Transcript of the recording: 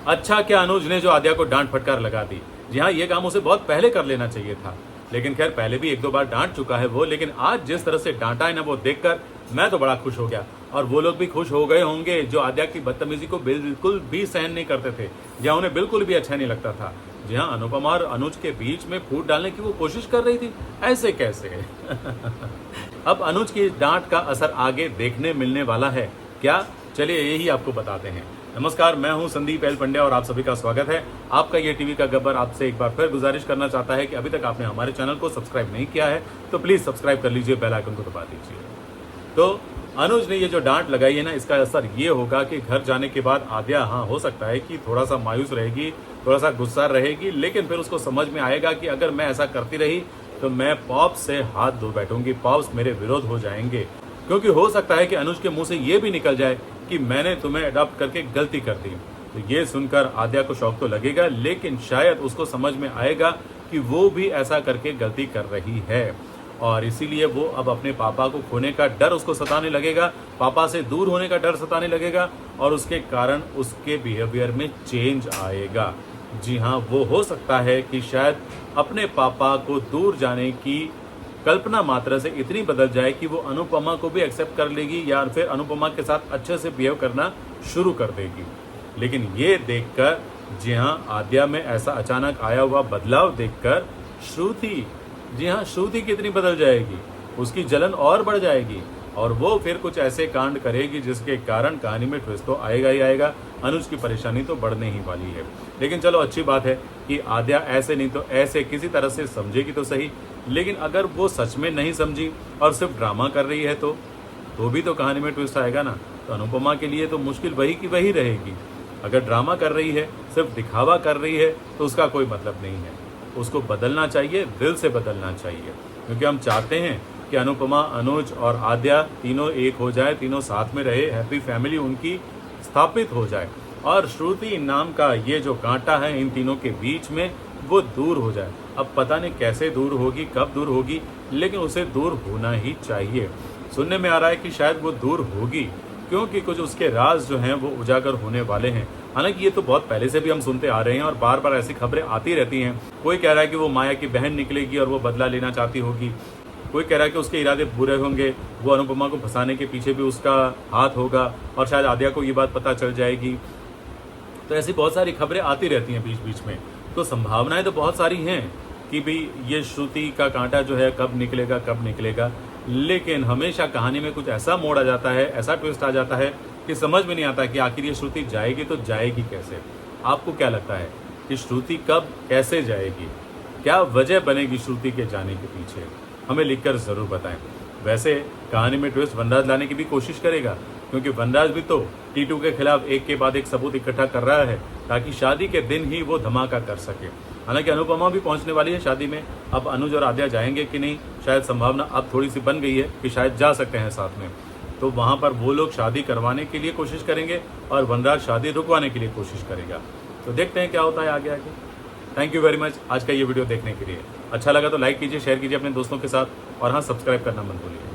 अच्छा क्या अनुज ने जो आद्या को डांट फटकार लगा दी। जी हाँ, ये काम उसे बहुत पहले कर लेना चाहिए था, लेकिन खैर पहले भी एक दो बार डांट चुका है वो, लेकिन आज जिस तरह से डांटा है ना वो देखकर मैं तो बड़ा खुश हो गया, और वो लोग भी खुश हो गए होंगे जो आद्या की बदतमीजी को बिल्कुल भी सहन नहीं करते थे, या उन्हें बिल्कुल भी अच्छा नहीं लगता था। जी हाँ, अनुपमा और अनुज के बीच में फूट डालने की वो कोशिश कर रही थी, ऐसे कैसे? अब अनुज की डांट का असर आगे देखने मिलने वाला है क्या? चलिए यही आपको बताते हैं। नमस्कार, मैं हूं संदीप एल पंड्या और आप सभी का स्वागत है। आपका ये टीवी का गब्बर आपसे एक बार फिर गुजारिश करना चाहता है कि अभी तक आपने हमारे चैनल को सब्सक्राइब नहीं किया है तो प्लीज सब्सक्राइब कर लीजिए, बेल आइकन को दबा दीजिए। तो अनुज ने ये जो डांट लगाई है ना, इसका असर ये होगा कि घर जाने के बाद आद्या, हाँ हो सकता है कि थोड़ा सा मायूस रहेगी, थोड़ा सा गुस्सा रहेगी, लेकिन फिर उसको समझ में आएगा कि अगर मैं ऐसा करती रही तो मैं पॉप्स से हाथ धो बैठूंगी, पॉप्स मेरे विरोध हो जाएंगे। क्योंकि हो सकता है कि अनुज के मुंह से ये भी निकल जाए कि मैंने तुम्हें अडॉप्ट करके गलती कर दी। तो ये सुनकर आद्या को शौक तो लगेगा, लेकिन शायद उसको समझ में आएगा कि वो भी ऐसा करके गलती कर रही है, और इसीलिए वो अब अपने पापा को खोने का डर उसको सताने लगेगा, पापा से दूर होने का डर सताने लगेगा, और उसके कारण उसके बिहेवियर में चेंज आएगा। जी हाँ, वो हो सकता है कि शायद अपने पापा को दूर जाने की कल्पना मात्र से इतनी बदल जाए कि वो अनुपमा को भी एक्सेप्ट कर लेगी, या फिर अनुपमा के साथ अच्छे से बिहेव करना शुरू कर देगी। लेकिन ये देखकर, जी हाँ, आद्या में ऐसा अचानक आया हुआ बदलाव देखकर श्रुति, जी हाँ, श्रुति कितनी बदल जाएगी, उसकी जलन और बढ़ जाएगी, और वो फिर कुछ ऐसे कांड करेगी जिसके कारण कहानी में ट्विस्ट तो आएगा ही आएगा। अनुज की परेशानी तो बढ़ने ही वाली है। लेकिन चलो अच्छी बात है कि आद्या ऐसे नहीं तो ऐसे किसी तरह से समझेगी तो सही, लेकिन अगर वो सच में नहीं समझी और सिर्फ ड्रामा कर रही है तो भी तो कहानी में ट्विस्ट आएगा ना। तो अनुपमा के लिए तो मुश्किल वही की वही रहेगी। अगर ड्रामा कर रही है, सिर्फ दिखावा कर रही है, तो उसका कोई मतलब नहीं है। उसको बदलना चाहिए, दिल से बदलना चाहिए, क्योंकि हम चाहते हैं कि अनुपमा, अनुज और आद्या तीनों एक हो जाए, तीनों साथ में रहे, हैप्पी फैमिली उनकी स्थापित हो जाए, और श्रुति नाम का ये जो कांटा है इन तीनों के बीच में वो दूर हो जाए। अब पता नहीं कैसे दूर होगी, कब दूर होगी, लेकिन उसे दूर होना ही चाहिए। सुनने में आ रहा है कि शायद वो दूर होगी क्योंकि कुछ उसके राज जो हैं वो उजागर होने वाले हैं। हालांकि ये तो बहुत पहले से भी हम सुनते आ रहे हैं और बार बार ऐसी खबरें आती रहती हैं। कोई कह रहा है कि वो माया की बहन निकलेगी और वो बदला लेना चाहती होगी, कोई कह रहा है कि उसके इरादे बुरे होंगे, वो अनुपमा को फंसाने के पीछे भी उसका हाथ होगा, और शायद आद्या को ये बात पता चल जाएगी। तो ऐसी बहुत सारी खबरें आती रहती हैं बीच बीच में। तो संभावनाएं तो बहुत सारी हैं कि भाई ये श्रुति का कांटा जो है कब निकलेगा, लेकिन हमेशा कहानी में कुछ ऐसा मोड़ आ जाता है, ऐसा ट्विस्ट आ जाता है कि समझ में नहीं आता कि आखिर ये श्रुति जाएगी तो जाएगी कैसे। आपको क्या लगता है कि श्रुति कब कैसे जाएगी? क्या वजह बनेगी श्रुति के जाने के पीछे? हमें लिखकर ज़रूर बताएं। वैसे कहानी में ट्विस्ट वनराज लाने की भी कोशिश करेगा, क्योंकि वनराज भी तो टीटू के खिलाफ एक के बाद एक सबूत इकट्ठा कर रहा है ताकि शादी के दिन ही वो धमाका कर सके। हालांकि अनुपमा भी पहुंचने वाली है शादी में। अब अनुज और आद्या जाएंगे कि नहीं, शायद संभावना अब थोड़ी सी बन गई है कि शायद जा सकते हैं साथ में। तो वहाँ पर वो लोग शादी करवाने के लिए कोशिश करेंगे और वनराज शादी रुकवाने के लिए कोशिश करेगा। तो देखते हैं क्या होता है आगे आगे। थैंक यू वेरी मच आज का ये वीडियो देखने के लिए। अच्छा लगा तो लाइक कीजिए, शेयर कीजिए अपने दोस्तों के साथ, और हाँ, सब्सक्राइब करना मत भूलिए।